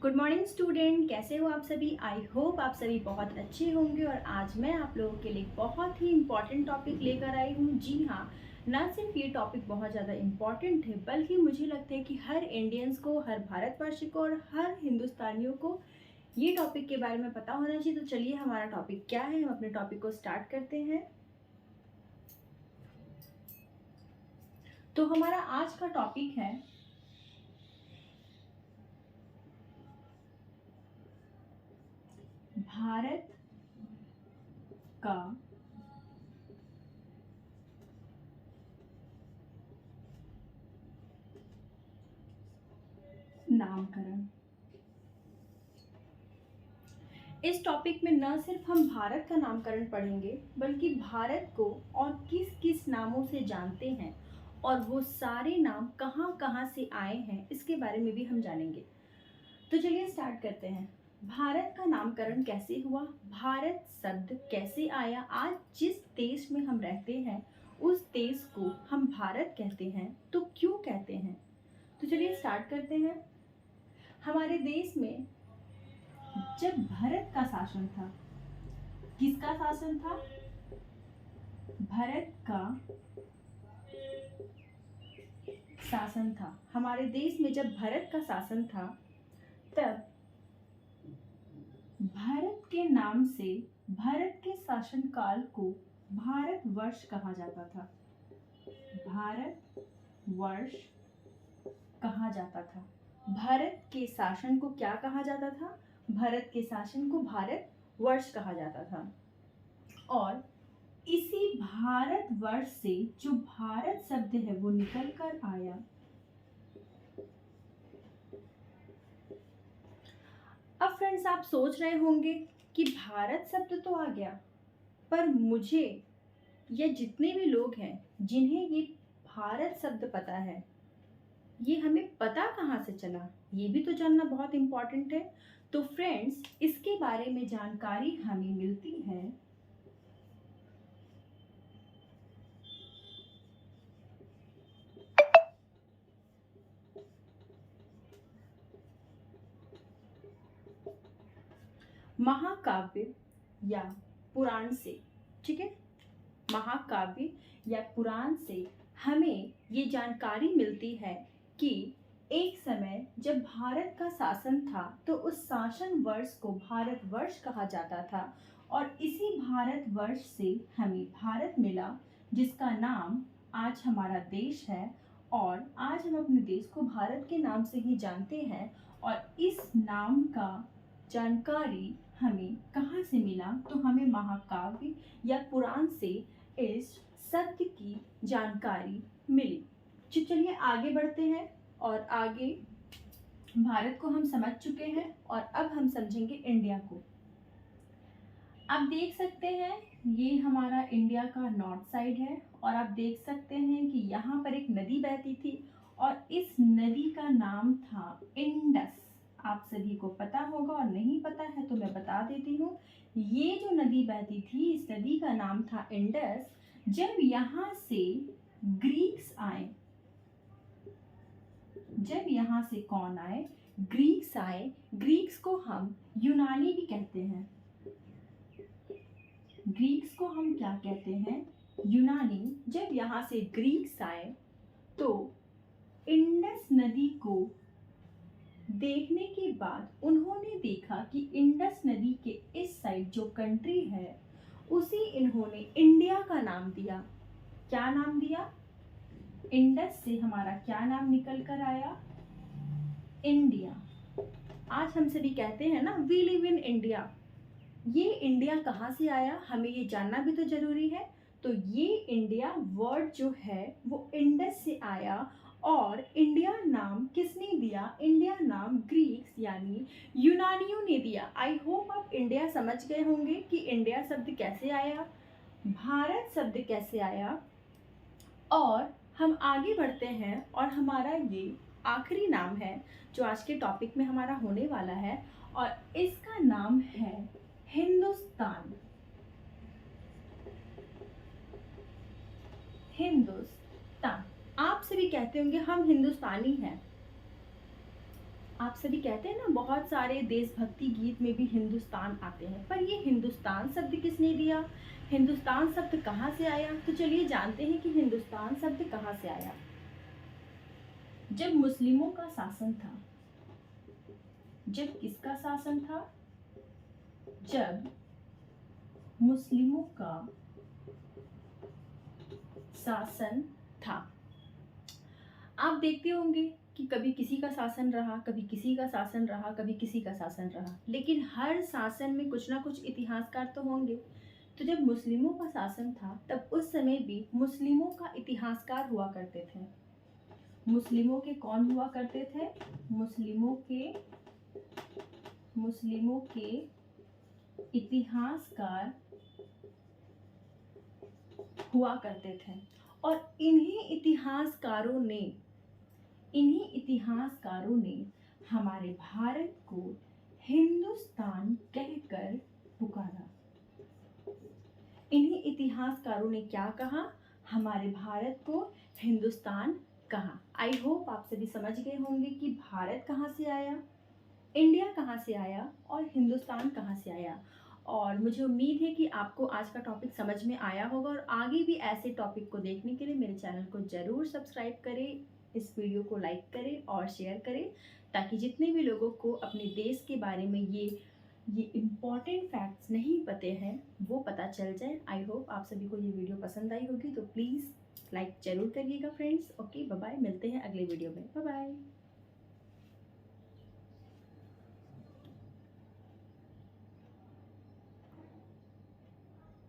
Good morning student, कैसे हो आप सभी। आई होप आप सभी बहुत अच्छे होंगे। और आज मैं आप लोगों के लिए बहुत ही इम्पॉर्टेंट टॉपिक लेकर आई हूँ। जी हाँ, ना सिर्फ ये टॉपिक बहुत ज़्यादा इम्पॉर्टेंट है, बल्कि मुझे लगता है कि हर इंडियंस को, हर भारतवर्षी को और हर हिंदुस्तानियों को ये टॉपिक के बारे में पता होना चाहिए। तो चलिए, हमारा टॉपिक क्या है, हम अपने टॉपिक को स्टार्ट करते हैं। तो हमारा आज का टॉपिक है भारत का नामकरण। इस टॉपिक में न सिर्फ हम भारत का नामकरण पढ़ेंगे, बल्कि भारत को और किस किस नामों से जानते हैं और वो सारे नाम कहाँ कहाँ से आए हैं, इसके बारे में भी हम जानेंगे। तो चलिए स्टार्ट करते हैं। भारत का नामकरण कैसे हुआ, भारत शब्द कैसे आया, आज जिस देश में हम रहते हैं उस देश को हम भारत कहते हैं, तो क्यों कहते हैं। तो चलिए स्टार्ट करते हैं। हमारे देश में जब भरत का शासन था, किसका शासन था, भरत का शासन था। हमारे देश में जब भरत का शासन था, तब भारत के नाम से भारत के शासन काल को भारतवर्ष कहा जाता था। भारतवर्ष कहा जाता था। भारत के शासन को क्या कहा जाता था, भारत के शासन को भारतवर्ष कहा जाता था। और इसी भारतवर्ष से जो भारत शब्द है वो निकल कर आया। अब फ्रेंड्स, आप सोच रहे होंगे कि भारत शब्द तो आ गया, पर मुझे या जितने भी लोग हैं जिन्हें ये भारत शब्द पता है, ये हमें पता कहाँ से चला, ये भी तो जानना बहुत इम्पोर्टेंट है। तो फ्रेंड्स, इसके बारे में जानकारी हमें मिलती है महाकाव्य या पुराण से। ठीक है, महाकाव्य या पुराण से हमें ये जानकारी मिलती है कि एक समय जब भारत का शासन था, तो उस शासन वर्ष को भारतवर्ष कहा जाता था। और इसी भारतवर्ष से हमें भारत मिला, जिसका नाम आज हमारा देश है। और आज हम अपने देश को भारत के नाम से ही जानते हैं। और इस नाम का जानकारी हमें कहाँ से मिला, तो हमें महाकाव्य या पुराण से इस सत्य की जानकारी मिली। तो चलिए आगे बढ़ते हैं। और आगे भारत को हम समझ चुके हैं, और अब हम समझेंगे इंडिया को। आप देख सकते हैं, ये हमारा इंडिया का नॉर्थ साइड है। और आप देख सकते हैं कि यहाँ पर एक नदी बहती थी, और इस नदी का नाम था इंडस। आप सभी को पता होगा, और नहीं पता है तो मैं बता देती हूँ। ये जो नदी बहती थी, इस नदी का नाम था इंडस। जब यहाँ से ग्रीक्स आए, जब यहाँ से कौन आए, ग्रीक्स आए। ग्रीक्स को हम यूनानी भी कहते हैं। ग्रीक्स को हम क्या कहते हैं, यूनानी। जब यहाँ से ग्रीक्स आए, तो इंडस नदी को देखने के बाद उन्होंने देखा कि इंडस नदी के इस साइड जो कंट्री है, उसे इन्होंने इंडिया का नाम दिया। क्या नाम दिया, इंडस से हमारा क्या नाम निकल कर आया, इंडिया। आज हम सभी कहते हैं ना, वी लिव इन इंडिया। ये इंडिया कहाँ से आया, हमें ये जानना भी तो जरूरी है। तो ये इंडिया वर्ड जो है वो इंडस से आया। और इंडिया नाम किसने दिया, इंडिया नाम ग्रीक्स यानी यूनानियों ने दिया। आई होप आप इंडिया समझ गए होंगे कि इंडिया शब्द कैसे आया, भारत शब्द कैसे आया। और हम आगे बढ़ते हैं, और हमारा ये आखिरी नाम है जो आज के टॉपिक में हमारा होने वाला है, और इसका नाम है हिंदुस्तान। हिंदुस्तान। आप सभी कहते होंगे हम हिंदुस्तानी हैं। आप सभी कहते हैं ना, बहुत सारे देशभक्ति गीत में भी हिंदुस्तान आते हैं, पर ये हिंदुस्तान शब्द किसने दिया, हिंदुस्तान शब्द कहाँ से आया? तो चलिए जानते हैं कि हिंदुस्तान शब्द कहाँ से आया। जब मुस्लिमों का शासन था, जब किसका शासन था? जब मुस्लिमों का शासन था। आप देखते होंगे कि कभी किसी का शासन रहा, कभी किसी का शासन रहा, कभी किसी का शासन रहा, लेकिन हर शासन में कुछ ना कुछ इतिहासकार तो होंगे। तो जब मुस्लिमों का शासन था तब उस समय भी मुस्लिमों का इतिहासकार हुआ करते थे। मुस्लिमों के कौन हुआ करते थे? मुस्लिमों के इतिहासकार हुआ करते थे। और इन्हीं इतिहासकारों ने हमारे भारत को हिंदुस्तान कहकर पुकारा। इन्हीं इतिहासकारों ने क्या कहा? हमारे भारत को हिंदुस्तान कहा। आई होप आप सभी समझ गए होंगे कि भारत कहाँ से आया, इंडिया कहाँ से आया और हिंदुस्तान कहाँ से आया। और मुझे उम्मीद है कि आपको आज का टॉपिक समझ में आया होगा, और आगे भी ऐसे टॉपिक को देखने के लिए मेरे चैनल को ज़रूर सब्सक्राइब करें, इस वीडियो को लाइक करें और शेयर करें, ताकि जितने भी लोगों को अपने देश के बारे में ये इम्पॉर्टेंट फैक्ट्स नहीं पते हैं वो पता चल जाए। आई होप आप सभी को ये वीडियो पसंद आई होगी, तो प्लीज़ लाइक ज़रूर करिएगा फ्रेंड्स। ओके, बाय बाय, मिलते हैं अगले वीडियो में। Bye bye.